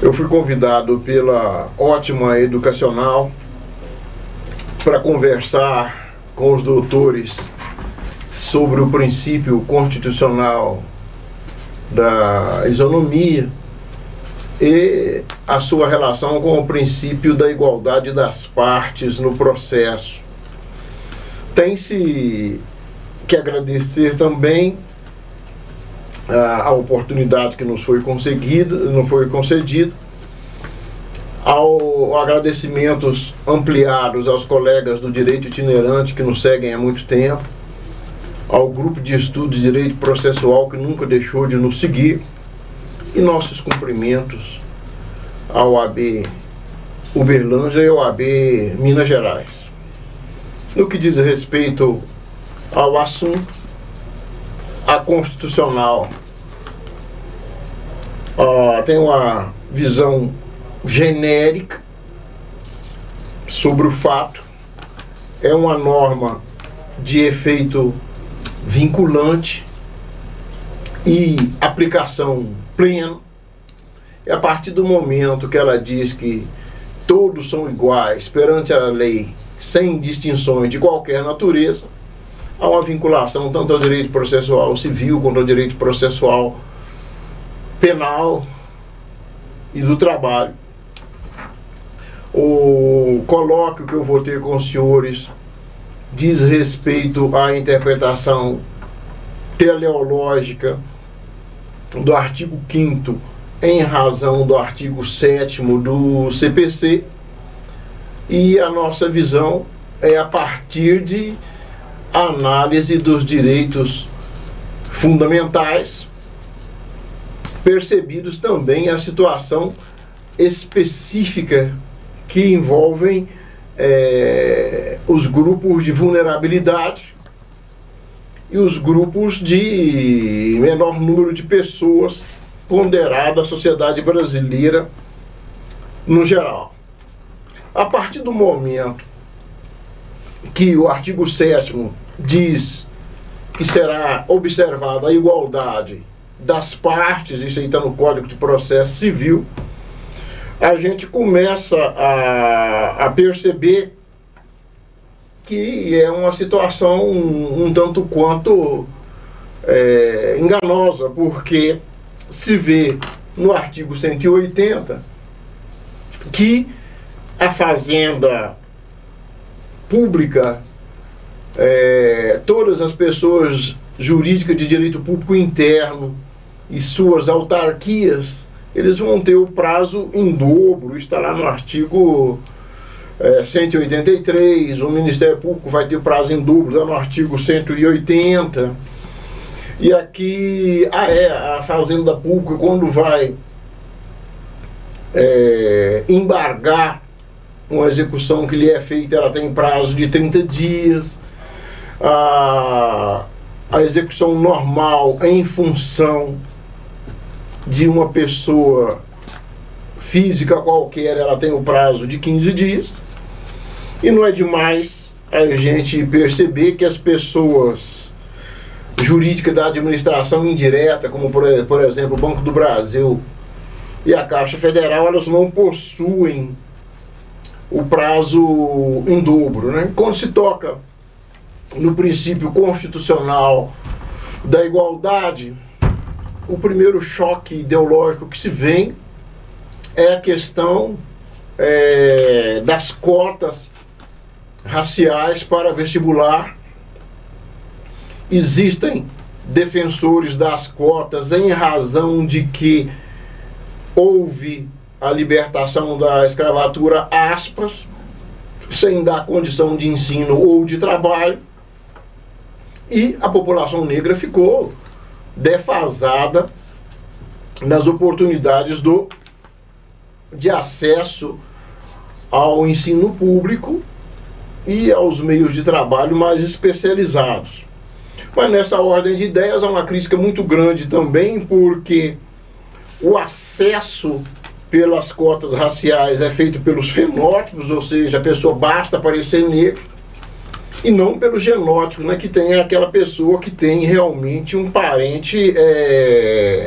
Eu fui convidado pela Ótima Educacional para conversar com os doutores sobre o princípio constitucional da isonomia e a sua relação com o princípio da igualdade das partes no processo. Tem-se que agradecer também a oportunidade que nos foi concedida, agradecimentos ampliados aos colegas do direito itinerante que nos seguem há muito tempo, ao grupo de estudos de direito processual que nunca deixou de nos seguir, e nossos cumprimentos ao AB Uberlândia e ao AB Minas Gerais. No que diz respeito ao assunto, a constitucional tem uma visão genérica sobre o fato, é uma norma de efeito vinculante e aplicação plena. E a partir do momento que ela diz que todos são iguais perante a lei, sem distinções de qualquer natureza, há uma vinculação tanto ao direito processual civil quanto ao direito processual penal e do trabalho. O colóquio que eu vou ter com os senhores diz respeito à interpretação teleológica do artigo 5º em razão do artigo 7º do CPC, e a nossa visão é a partir de análise dos direitos fundamentais, percebidos também a situação específica que envolvem os grupos de vulnerabilidade e os grupos de menor número de pessoas ponderado à sociedade brasileira no geral. A partir do momento que o artigo 7º diz que será observada a igualdade das partes, isso aí está no Código de Processo Civil, a gente começa a perceber que é uma situação um tanto quanto enganosa, porque se vê no artigo 180 que a fazenda pública, todas as pessoas jurídicas de direito público interno e suas autarquias, eles vão ter o prazo em dobro. Está lá no artigo 183, o Ministério Público vai ter prazo em dobro, está no artigo 180. E aqui, a fazenda pública, quando vai embargar uma execução que lhe é feita, ela tem prazo de 30 dias. A execução normal em função de uma pessoa física qualquer, ela tem o prazo de 15 dias. E não é demais a gente perceber que as pessoas jurídicas da administração indireta, como por exemplo o Banco do Brasil e a Caixa Federal, elas não possuem o prazo em dobro, né? Quando se toca no princípio constitucional da igualdade, o primeiro choque ideológico que se vem é a questão das cotas raciais para vestibular. Existem defensores das cotas em razão de que houve a libertação da escravatura, aspas, sem dar condição de ensino ou de trabalho, e a população negra ficou defasada nas oportunidades de acesso ao ensino público e aos meios de trabalho mais especializados. Mas nessa ordem de ideias há uma crítica muito grande também, porque o acesso pelas cotas raciais é feito pelos fenótipos, ou seja, a pessoa basta parecer negra, e não pelos genótipos, né, que tem aquela pessoa que tem realmente um parente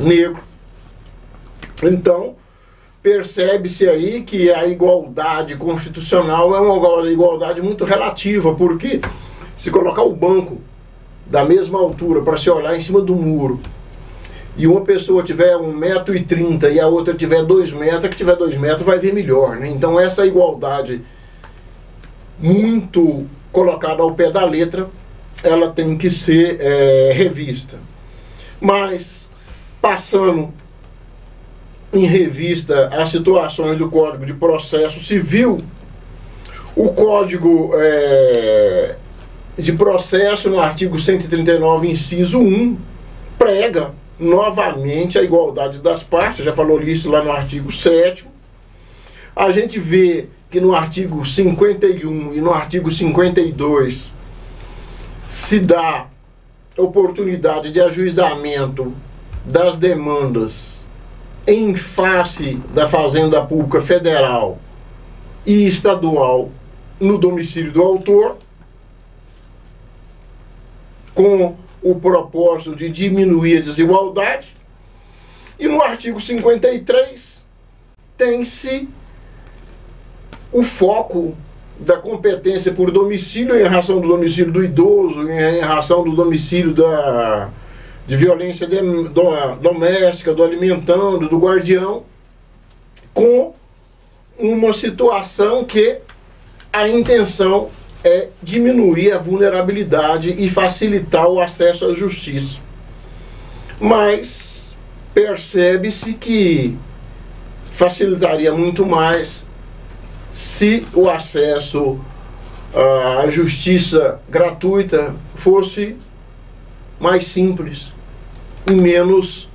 negro. Então, percebe-se aí que a igualdade constitucional é uma igualdade muito relativa, porque se colocar o banco da mesma altura para se olhar em cima do muro, e uma pessoa tiver 1,30 m e a outra tiver 2 metros, a que tiver 2 metros vai ver melhor, né? Então essa igualdade muito colocada ao pé da letra, ela tem que ser revista. Mas, passando em revista as situações do Código de Processo Civil, o Código de Processo, no artigo 139, inciso 1, prega novamente a igualdade das partes, já falou isso lá no artigo 7º. A gente vê que no artigo 51 e no artigo 52 se dá oportunidade de ajuizamento das demandas em face da Fazenda Pública Federal e estadual no domicílio do autor, com o propósito de diminuir a desigualdade. E no artigo 53 tem-se o foco da competência por domicílio em razão do domicílio do idoso, em razão do domicílio de violência doméstica, do alimentando, do guardião, com uma situação que a intenção é diminuir a vulnerabilidade e facilitar o acesso à justiça. Mas percebe-se que facilitaria muito mais se o acesso à justiça gratuita fosse mais simples e menos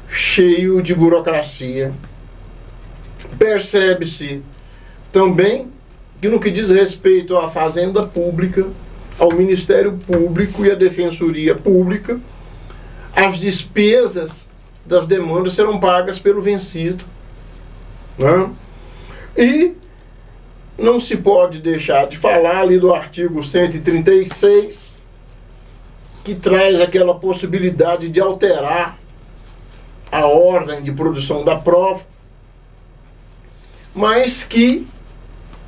cheio de burocracia. Percebe-se também que no que diz respeito à Fazenda Pública, ao Ministério Público e à Defensoria Pública, as despesas das demandas serão pagas pelo vencido, né? E não se pode deixar de falar ali do artigo 136, que traz aquela possibilidade de alterar a ordem de produção da prova, mas que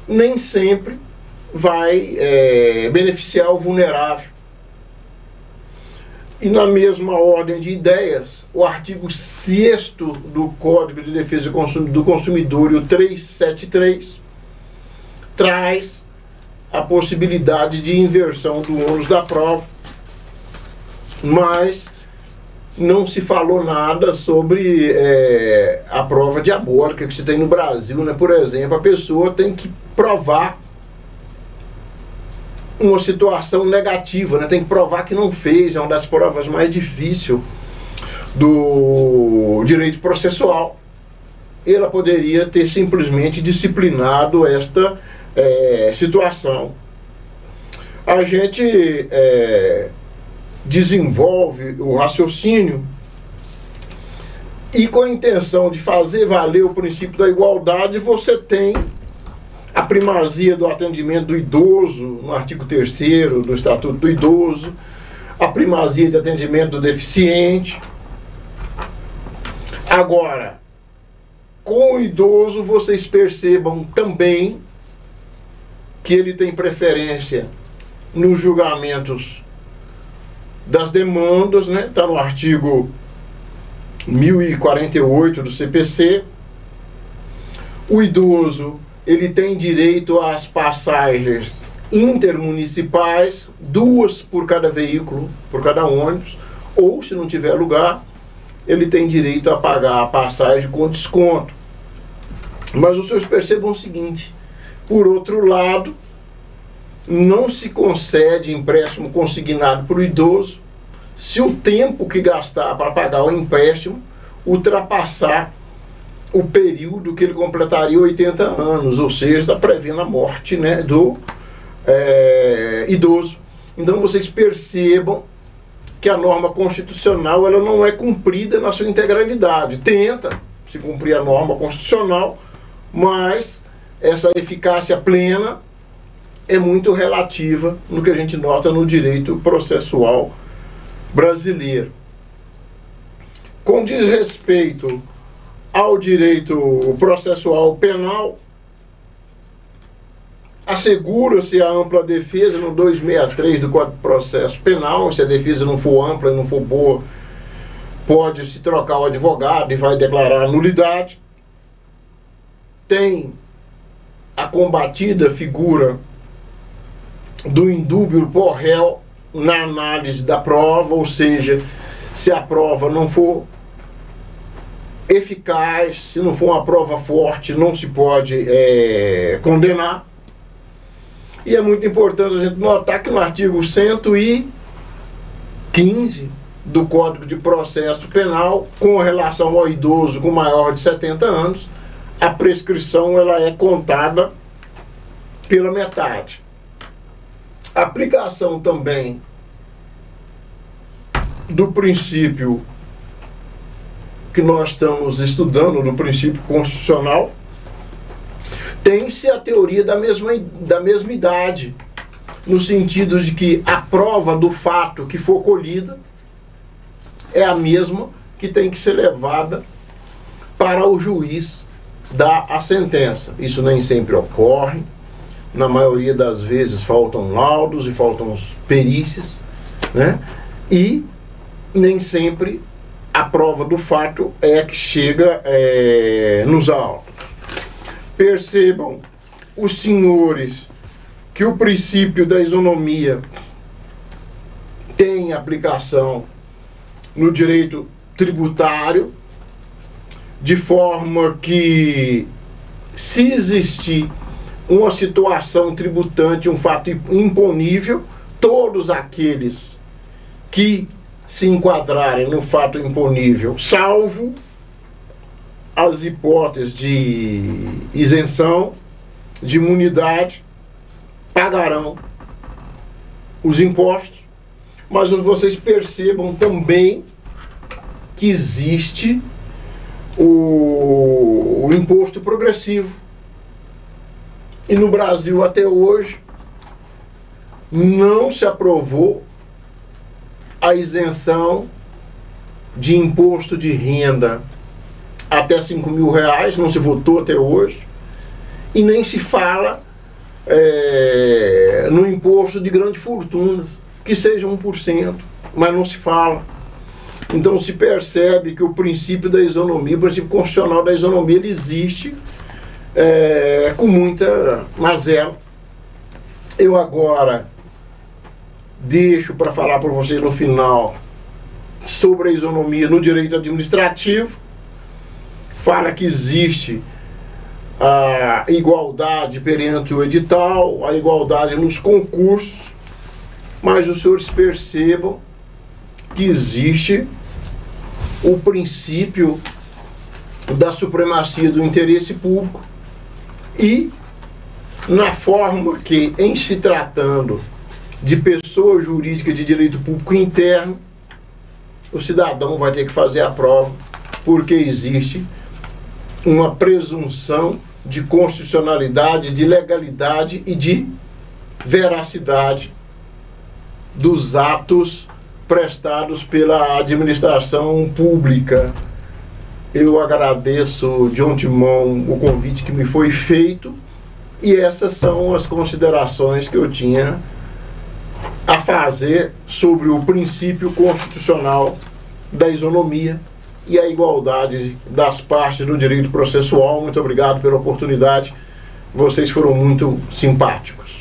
nem sempre vai beneficiar o vulnerável. E na mesma ordem de ideias, o artigo 6º do Código de Defesa do Consumidor, o 373, traz a possibilidade de inversão do ônus da prova, mas não se falou nada sobre a prova diabólica que se tem no Brasil, né? Por exemplo, a pessoa tem que provar uma situação negativa, né? Tem que provar que não fez, é uma das provas mais difíceis do direito processual. Ela poderia ter simplesmente disciplinado esta situação. A gente desenvolve o raciocínio e com a intenção de fazer valer o princípio da igualdade, você tem a primazia do atendimento do idoso, no artigo 3º do Estatuto do Idoso, a primazia de atendimento do deficiente. Agora, com o idoso, vocês percebam também que ele tem preferência nos julgamentos das demandas, né? Está no artigo 1048 do CPC. O idoso, ele tem direito às passagens intermunicipais, 2 por cada veículo, por cada ônibus, ou, se não tiver lugar, ele tem direito a pagar a passagem com desconto. Mas os senhores percebam o seguinte: por outro lado, não se concede empréstimo consignado para o idoso se o tempo que gastar para pagar o empréstimo ultrapassar o período que ele completaria 80 anos, ou seja, está prevendo a morte, né, do idoso. Então vocês percebam que a norma constitucional ela não é cumprida na sua integralidade. Tenta se cumprir a norma constitucional, mas essa eficácia plena é muito relativa no que a gente nota no direito processual brasileiro. Com desrespeito ao direito processual penal, assegura-se a ampla defesa no 263 do Código de Processo Penal. Se a defesa não for ampla e não for boa, pode-se trocar o advogado e vai declarar nulidade. Tem a combatida figura do indúbio por réu na análise da prova, ou seja, se a prova não for eficaz, se não for uma prova forte, não se pode condenar. E é muito importante a gente notar que no artigo 115 do Código de Processo Penal, com relação ao idoso com maior de 70 anos, a prescrição ela é contada pela metade. A aplicação também do princípio que nós estamos estudando, do princípio constitucional, tem-se a teoria da mesma idade, no sentido de que a prova do fato que for colhida é a mesma que tem que ser levada para o juiz dar a sentença. Isso nem sempre ocorre, na maioria das vezes faltam laudos e faltam perícias, né? E nem sempre a prova do fato é que chega nos autos. Percebam, os senhores, que o princípio da isonomia tem aplicação no direito tributário, de forma que, se existir uma situação tributante, um fato imponível, todos aqueles que se enquadrarem no fato imponível, salvo as hipóteses de isenção, de imunidade, pagarão os impostos. Mas vocês percebam também que existe o imposto progressivo. E no Brasil, até hoje, não se aprovou a isenção de imposto de renda até R$5.000, não se votou até hoje, e nem se fala no imposto de grandes fortunas, que seja 1%, mas não se fala. Então se percebe que o princípio da isonomia, o princípio constitucional da isonomia, ele existe com muita mazela. Eu agora deixo para falar para vocês no final sobre a isonomia no direito administrativo. Fala que existe a igualdade perante o edital, a igualdade nos concursos, mas os senhores percebam que existe o princípio da supremacia do interesse público e, na forma que, em se tratando de pessoa jurídica de direito público interno, o cidadão vai ter que fazer a prova, porque existe uma presunção de constitucionalidade, de legalidade e de veracidade dos atos prestados pela administração pública. Eu agradeço de antemão o convite que me foi feito e essas são as considerações que eu tinha a fazer sobre o princípio constitucional da isonomia e a igualdade das partes do direito processual. Muito obrigado pela oportunidade. Vocês foram muito simpáticos.